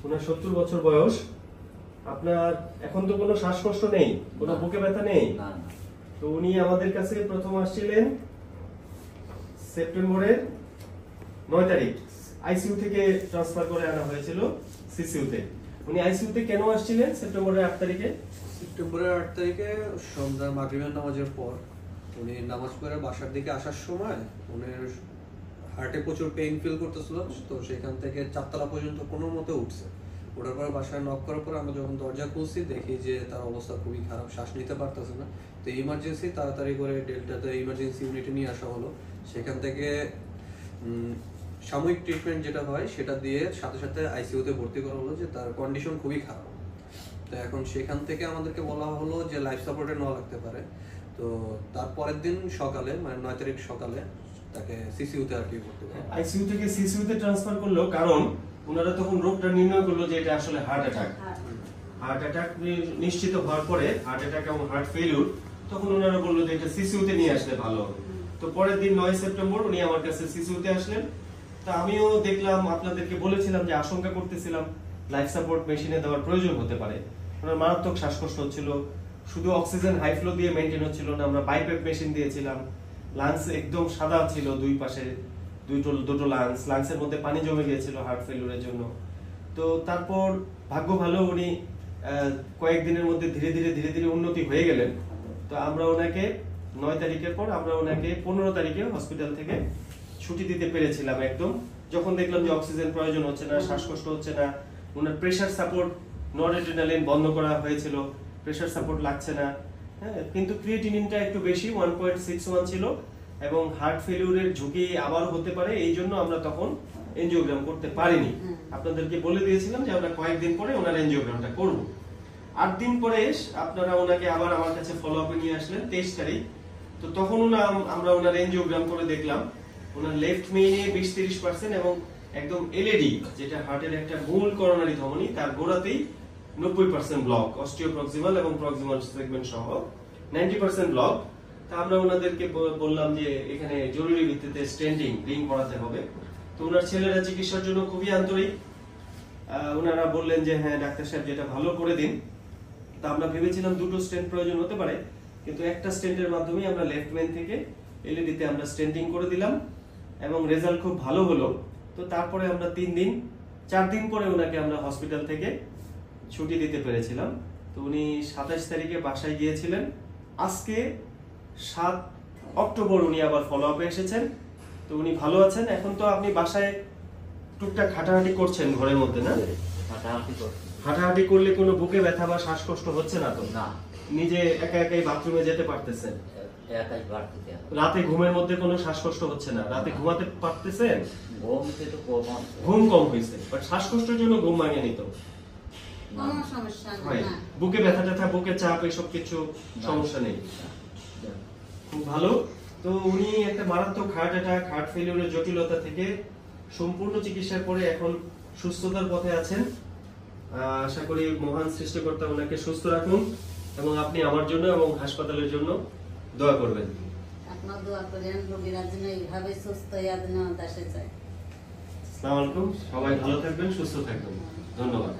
ওনার 70 বছর বয়স। আপনার এখন তো কোনো শ্বাসকষ্ট নেই, কোনো বুকে ব্যথা নেই? না না। তো উনি আমাদের কাছে প্রথম আসছিলেন সেপ্টেম্বরের 9 তারিখ। আইসিইউ থেকে ট্রান্সফার করে আনা হয়েছিল সিসিইউ তে। উনি আইসিইউ তে কেন আসছিলেন সেপ্টেম্বরের 8 তারিখে? সেপ্টেম্বরের 8 তারিখে সন্ধ্যা মাগরিবের নামাজের পর উনি নামাজ পড়ে বাসার দিকে আসার সময় উনার হার্টে প্রচুর পেইন ফিল করতেছিল। তো সেখান থেকে 4 তলা পর্যন্ত কোনো মতে উঠছে। ওঠার পর বাসায় নক করার পর আমরা যখন দরজা খুলছি দেখি যে তার অবস্থা খুবই খারাপ, শ্বাস নিতে পারতেছে না। তো ইমার্জেন্সি তাড়াতাড়ি করে ডেল্টাতে ইমার্জেন্সি ইউনিটে নিয়ে আসা হলো। সেখান থেকে সাময়িক ট্রিটমেন্ট যেটা হয় সেটা দিয়ে সাথে সাথে আইসিইউতে ভর্তি করা হলো যে তার কন্ডিশন খুবই খারাপ। তো এখন সেখান থেকে আমাদেরকে বলা হলো যে লাইফ সাপোর্টে নেওয়া লাগতে পারে। তো তারপরের দিন সকালে মানে 9 তারিখ সকালে তাকে সিসিইউতে আর কি ভর্তি করা। আইসিইউ থেকে সিসিইউতে ট্রান্সফার করলো কারণ ওনারা তখন রোগটা নির্ণয় করলো যে এটা আসলে হার্ট অ্যাটাক। হার্ট অ্যাটাক নিশ্চিত হওয়ার পরে হার্ট অ্যাটাক এবং হার্ট ফেলিউর, তখন ওনারা বললো যে এটা সিসিইউতে নিয়ে আসলে ভালো হবে। তো পরের দিন 9 সেপ্টেম্বর উনি আমার কাছে সিসিইউতে আসলেন। তা আমিও দেখলাম, আপনাদেরকে বলেছিলাম যে আশঙ্কা করতেছিলাম লাইফ সাপোর্ট মেশিনে দেওয়ার প্রয়োজন হতে পারে। ওনার মারাত্মক শ্বাসকষ্ট হচ্ছিল, শুধু অক্সিজেন হাই ফ্লো দিয়ে মেইনটেইন হচ্ছিল না, আমরা বাইপ্যাপ মেশিন দিয়েছিলাম। লাংস একদম সাদা ছিল, দুই পাশে দুটো লাংসের মধ্যে পানি জমে গিয়েছিল হার্ট ফেলিউরের জন্য। তো তারপর ভাগ্য ভালো, উনি কয়েকদিনের মধ্যে ধীরে ধীরে উন্নতি হয়ে গেলেন। তো আমরা ওনাকে 9 তারিখের পর আমরা ওনাকে 15 তারিখে হসপিটাল থেকে ছুটি দিতে পেরেছিলাম একদম, যখন দেখলাম যে অক্সিজেন প্রয়োজন হচ্ছে না, শ্বাসকষ্ট হচ্ছে না। ওনার প্রেসার সাপোর্ট নরএড্রিনালিন বন্ধ করা হয়েছিল, প্রেসার সাপোর্ট লাগছে না। হ্যাঁ, কিন্তু ক্রিয়েটিনিনটা একটু বেশি 1.61 ছিল এবং হার্ট ফেলিউরের ঝুঁকি আবার হতে পারে, এই জন্য আমরা তখন এনজিওগ্রাম করতে পারিনি। আপনাদেরকে বলে দিয়েছিলাম যে আমরা কয়েকদিন পরে ওনার এনজিওগ্রামটা করব। 8 দিন পরে আপনারা ওনাকে আবার আমার কাছে ফলো আপে নিয়ে আসলেন 23 তারিখ। তো তখন আমরা ওনার এনজিওগ্রাম করে দেখলাম ওনার লেফট মেইনে 20-30% এবং একদম এলএডি, যেটা হার্টের একটা মূল করোনারি ধমনী, তার গোড়াতেই 90% ব্লক, অস্টিওপ্রক্সিমাল এবং প্রক্সিমাল সেগমেন্ট সহ 90% ব্লক। তা আমরা ওনাদেরকে বললাম যে এখানে জরুরি ভিত্তিতে স্টেন্টিং রিং করাতে হবে। তো ওনার ছেলেরা চিকিৎসার জন্য খুবই আন্তরিক, ওনারা বললেন যে হ্যাঁ ডাক্তার সাহেব যেটা ভালো করে দিন। তা আমরা ভেবেছিলাম 2টো স্টেন্ট প্রয়োজন হতে পারে, কিন্তু একটা স্টেন্টের মাধ্যমে আমরা লেফট মেইন থেকে এলইডি তে আমরা স্টেন্টিং করে দিলাম এবং রেজাল্ট খুব ভালো হলো। তো তারপরে আমরা 4 দিন পরে ওনাকে আমরা হসপিটাল থেকে ছুটি দিতে পেরেছিলাম। তো উনি 27 তারিখে বাসায় গিয়েছিলেন। আজকে 7 অক্টোবর উনি আবার ফলো আপে এসেছেন। তো উনি ভালো আছেন। এখন তো আপনি বাসায় টুকটাক হাঁটাহাঁটি করছেন ঘরের মধ্যে, না? হাঁটাহাঁটি করলে কোনো বুকে ব্যথা বা শ্বাসকষ্ট হচ্ছে না তো? না। নিজে একাই বাথরুমে যেতে পারতেছেন? রাতে ঘুমের মধ্যে কোনো শ্বাসকষ্ট হচ্ছে না? রাতে ঘুমাতে পারতেছেন? ঘুম কম হয়েছে, বাট শ্বাসকষ্টের জন্য ঘুম ভাঙেনি তো? বুকে ব্যথা ট্যাথা, বুকে চাপ, এসব কিছু সমস্যা নেই? খুব ভালো। তো উনি একটা মারাত্মক হার্ট অ্যাটাক, হার্ট ফেলিউরের জটিলতা থেকে সম্পূর্ণ চিকিৎসার পরে এখন সুস্থতার পথে আছেন। আশা করি মহান সৃষ্টিকর্তা ওনাকে সুস্থ রাখুন এবং আপনি আমার জন্য এবং হাসপাতালের জন্য দোয়া করবেন। আপনারা দোয়া করেন রোগীরা যেন এইভাবে সুস্থ হয়ে দেশে যায়। আসসালামু আলাইকুম, সবাই ভালো থাকবেন, সুস্থ থাকবেন। ধন্যবাদ।